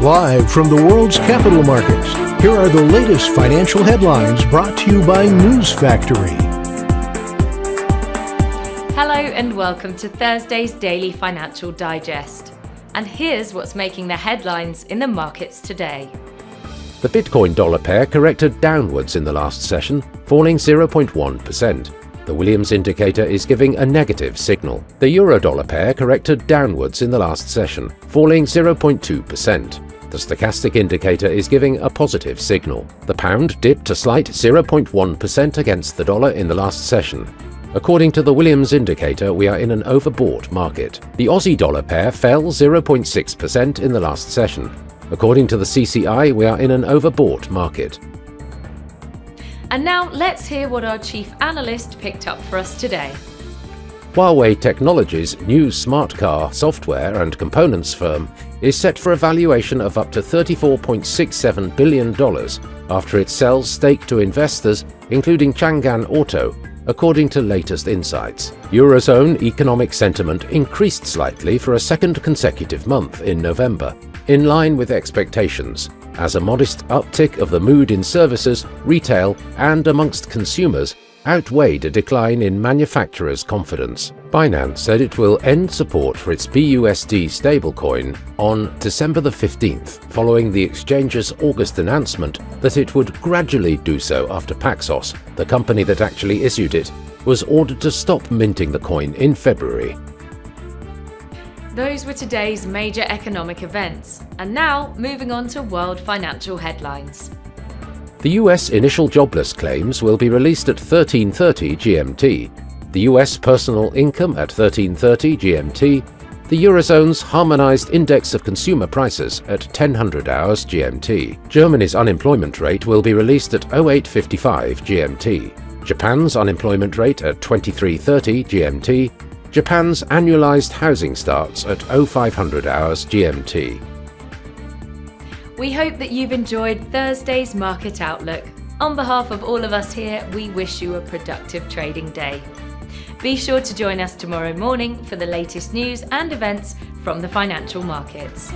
Live from the world's capital markets, here are the latest financial headlines brought to you by News Factory. Hello and welcome to Thursday's Daily Financial Digest. And here's what's making the headlines in the markets today. The Bitcoin dollar pair corrected downwards in the last session, falling 0.1%. The Williams indicator is giving a negative signal. The euro-dollar pair corrected downwards in the last session, falling 0.2%. The stochastic indicator is giving a positive signal. The pound dipped a slight 0.1% against the dollar in the last session. According to the Williams indicator, we are in an overbought market. The Aussie dollar pair fell 0.6% in the last session. According to the CCI, we are in an overbought market. And now let's hear what our chief analyst picked up for us today. Huawei Technologies' new smart car software and components firm is set for a valuation of up to $34.67 billion after it sells stake to investors, including Chang'an Auto, according to latest insights. Eurozone economic sentiment increased slightly for a second consecutive month in November, in line with expectations, as a modest uptick of the mood in services, retail, and amongst consumers outweighed a decline in manufacturers' confidence. Binance said it will end support for its BUSD stablecoin on December the 15th, following the exchange's August announcement that it would gradually do so after Paxos, the company that actually issued it, was ordered to stop minting the coin in February. Those were today's major economic events. And now, moving on to world financial headlines. The US initial jobless claims will be released at 13:30 GMT, the US personal income at 13:30 GMT, the Eurozone's harmonized index of consumer prices at 10:00 hours GMT. Germany's unemployment rate will be released at 08:55 GMT, Japan's unemployment rate at 23:30 GMT, Japan's annualized housing starts at 0500 hours GMT. We hope that you've enjoyed Thursday's Market Outlook. On behalf of all of us here, we wish you a productive trading day. Be sure to join us tomorrow morning for the latest news and events from the financial markets.